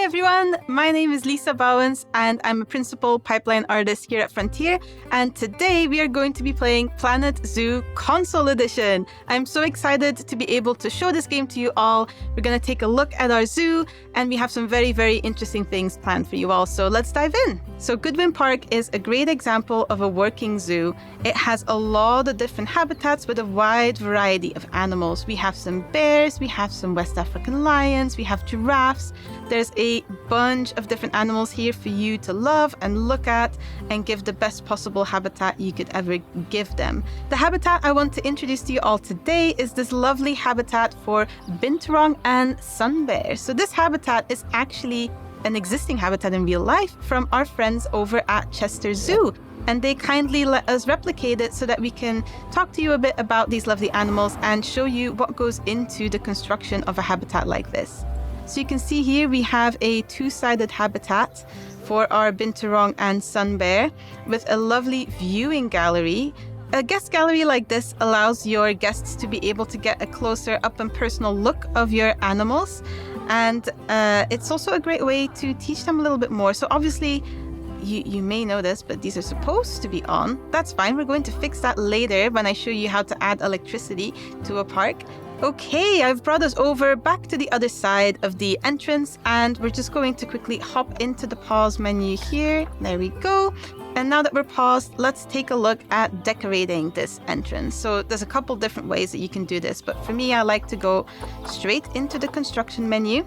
Hi everyone, my name is Lisa Bowens and I'm a principal pipeline artist here at Frontier, and today we are going to be playing Planet Zoo Console Edition. I'm so excited to be able to show this game to you all. We're going to take a look at our zoo and we have some very, very interesting things planned for you all, so let's dive in. So Goodwin Park is a great example of a working zoo. It has a lot of different habitats with a wide variety of animals. We have some bears, we have some West African lions, we have giraffes. There's a bunch of different animals here for you to love and look at and give the best possible habitat you could ever give them. The habitat I want to introduce to you all today is this lovely habitat for binturong and sun bear. So this habitat is actually an existing habitat in real life from our friends over at Chester Zoo. And they kindly let us replicate it so that we can talk to you a bit about these lovely animals and show you what goes into the construction of a habitat like this. So you can see here we have a two-sided habitat for our binturong and sun bear with a lovely viewing gallery. A guest gallery like this allows your guests to be able to get a closer up and personal look of your animals. And it's also a great way to teach them a little bit more. So obviously, you may know this, but these are supposed to be on. That's fine. We're going to fix that later when I show you how to add electricity to a park. Okay, I've brought us over back to the other side of the entrance, and we're just going to quickly hop into the pause menu here. There we go. And now that we're paused, let's take a look at decorating this entrance. So there's a couple different ways that you can do this, but for me, I like to go straight into the construction menu.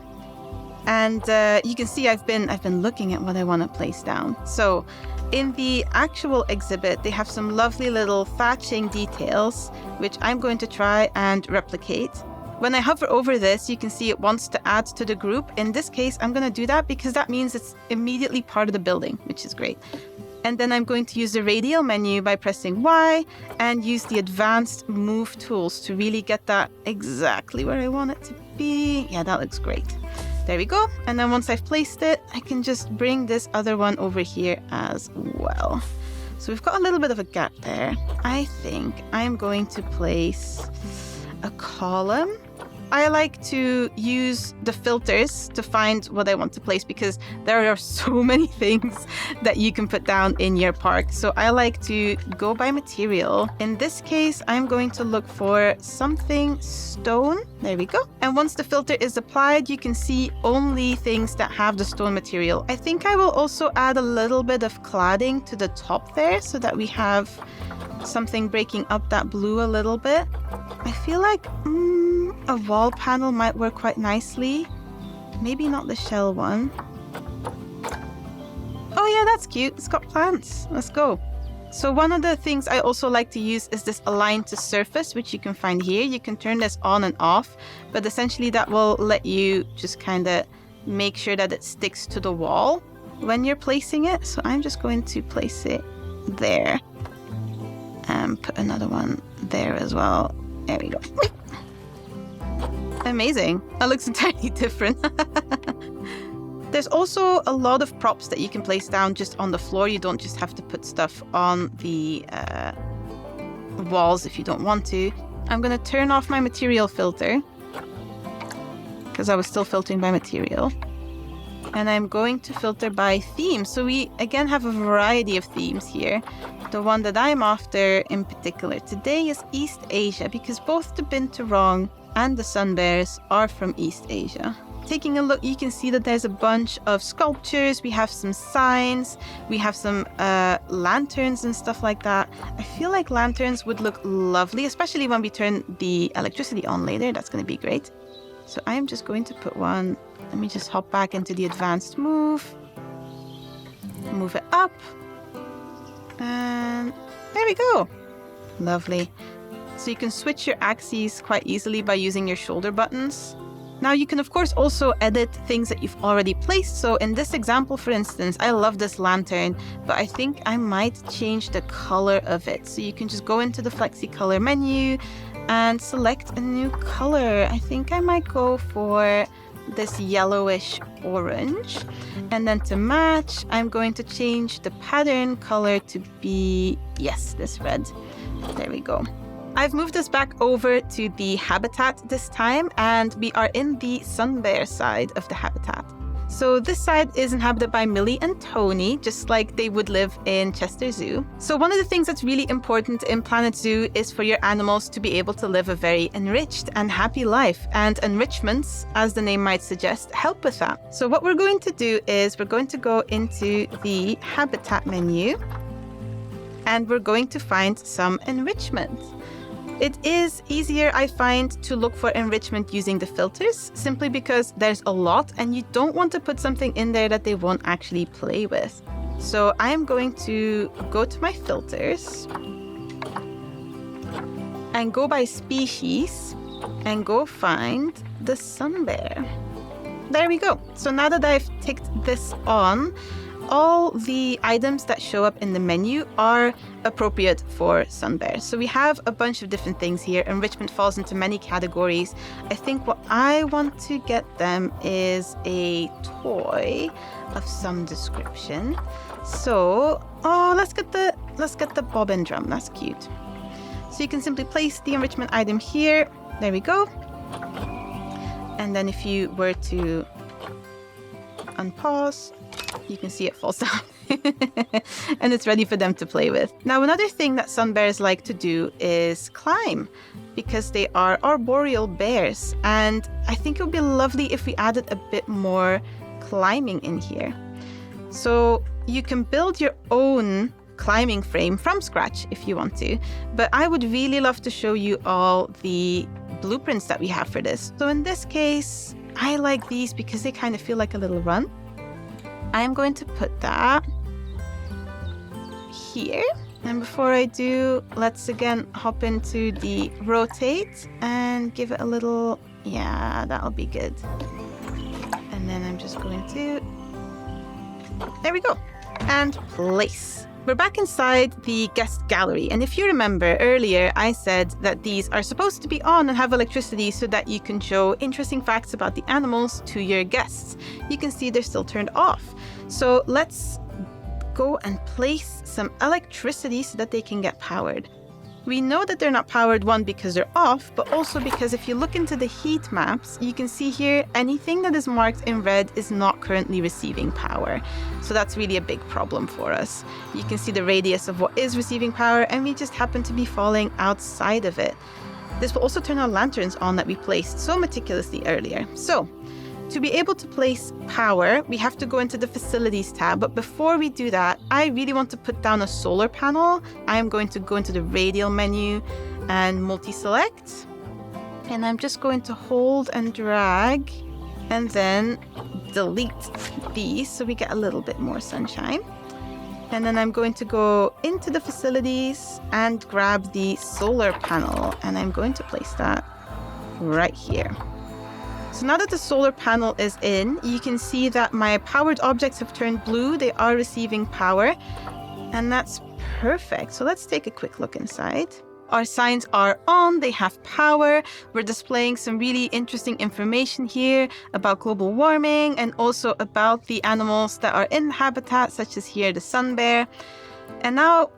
And you can see I've been looking at what I want to place down. So in the actual exhibit, they have some lovely little thatching details, which I'm going to try and replicate. When I hover over this, you can see it wants to add to the group. In this case, I'm going to do that because that means it's immediately part of the building, which is great. And then I'm going to use the radial menu by pressing Y and use the advanced move tools to really get that exactly where I want it to be. Yeah, that looks great. There we go. And then once I've placed it, I can just bring this other one over here as well. So we've got a little bit of a gap there. I think I'm going to place a column. I like to use the filters to find what I want to place because there are so many things that you can put down in your park. So I like to go by material. In this case, I'm going to look for something stone. There we go. And once the filter is applied, you can see only things that have the stone material. I think I will also add a little bit of cladding to the top there so that we have something breaking up that blue a little bit. I feel like a wall panel might work quite nicely. Maybe not the shell one. Oh yeah, that's cute. It's got plants. Let's go. So one of the things I also like to use is this align to surface, which you can find here. You can turn this on and off, but essentially that will let you just kind of make sure that it sticks to the wall when you're placing it. So I'm just going to place it there and put another one there as well. There we go. Amazing. That looks entirely different. There's also a lot of props that you can place down just on the floor. You don't just have to put stuff on the walls if you don't want to. I'm going to turn off my material filter because I was still filtering by material. And I'm going to filter by theme. So we, again, have a variety of themes here. The one that I'm after in particular today is East Asia because both the binturong and the sun bears are from East Asia. Taking a look, you can see that there's a bunch of sculptures. We have some signs. We have some lanterns and stuff like that. I feel like lanterns would look lovely, especially when we turn the electricity on later. That's going to be great. So I'm just going to put one. Let me just hop back into the advanced move. Move it up. And there we go. Lovely. So you can switch your axes quite easily by using your shoulder buttons. Now you can of course also edit things that you've already placed. So in this example, for instance, I love this lantern, but I think I might change the color of it. So you can just go into the Flexi Color menu and select a new color. I think I might go for this yellowish orange. And then to match, I'm going to change the pattern color to be, yes, this red. There we go. I've moved us back over to the habitat this time, and we are in the sun bear side of the habitat. So this side is inhabited by Millie and Tony, just like they would live in Chester Zoo. So one of the things that's really important in Planet Zoo is for your animals to be able to live a very enriched and happy life. And enrichments, as the name might suggest, help with that. So what we're going to do is we're going to go into the habitat menu and we're going to find some enrichment. It is easier, I find, to look for enrichment using the filters, simply because there's a lot and you don't want to put something in there that they won't actually play with. So I'm going to go to my filters and go by species and go find the sun bear. There we go. So now that I've ticked this on, all the items that show up in the menu are appropriate for sun bears. So we have a bunch of different things here. Enrichment falls into many categories. I think what I want to get them is a toy of some description. So, let's get the bob and drum. That's cute. So you can simply place the enrichment item here. There we go. And then if you were to unpause, you can see it falls down and it's ready for them to play with. Now, another thing that sun bears like to do is climb, because they are arboreal bears. And I think it would be lovely if we added a bit more climbing in here. So you can build your own climbing frame from scratch if you want to, but I would really love to show you all the blueprints that we have for this. So in this case, I like these because they kind of feel like a little run. I'm going to put that here. And before I do, let's again hop into the rotate and give it a little, yeah, that'll be good. And then I'm just going to, there we go, and place. We're back inside the guest gallery, and if you remember earlier, I said that these are supposed to be on and have electricity so that you can show interesting facts about the animals to your guests. You can see they're still turned off. So let's go and place some electricity so that they can get powered. We know that they're not powered, one, because they're off, but also because if you look into the heat maps, you can see here anything that is marked in red is not currently receiving power. So that's really a big problem for us. You can see the radius of what is receiving power, and we just happen to be falling outside of it. This will also turn our lanterns on that we placed so meticulously earlier. So, to be able to place power, we have to go into the facilities tab. But before we do that, I really want to put down a solar panel. I am going to go into the radial menu and multi-select. And I'm just going to hold and drag and then delete these so we get a little bit more sunshine. And then I'm going to go into the facilities and grab the solar panel. And I'm going to place that right here. So now that the solar panel is in, you can see that my powered objects have turned blue. They are receiving power, and that's perfect. So let's take a quick look inside. Our signs are on, they have power. We're displaying some really interesting information here about global warming and also about the animals that are in habitat, such as here the sun bear. And now,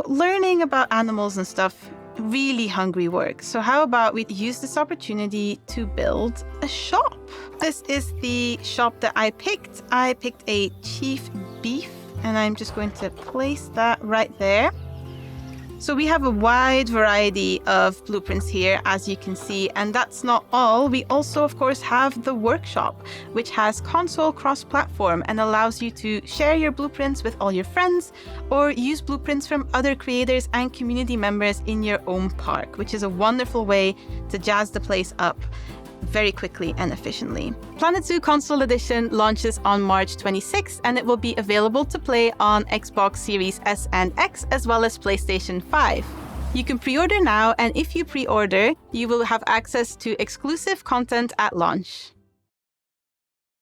learning about animals and stuff, really hungry work. So how about we use this opportunity to build a shop? This is the shop that I picked. I picked a chief beef, and I'm just going to place that right there. So we have a wide variety of blueprints here, as you can see, and that's not all. We also, of course, have the workshop, which has console cross-platform and allows you to share your blueprints with all your friends or use blueprints from other creators and community members in your own park, which is a wonderful way to jazz the place up very quickly and efficiently. Planet Zoo Console Edition launches on March 26th, and it will be available to play on Xbox Series S and X as well as PlayStation 5. You can pre-order now, and if you pre-order, you will have access to exclusive content at launch.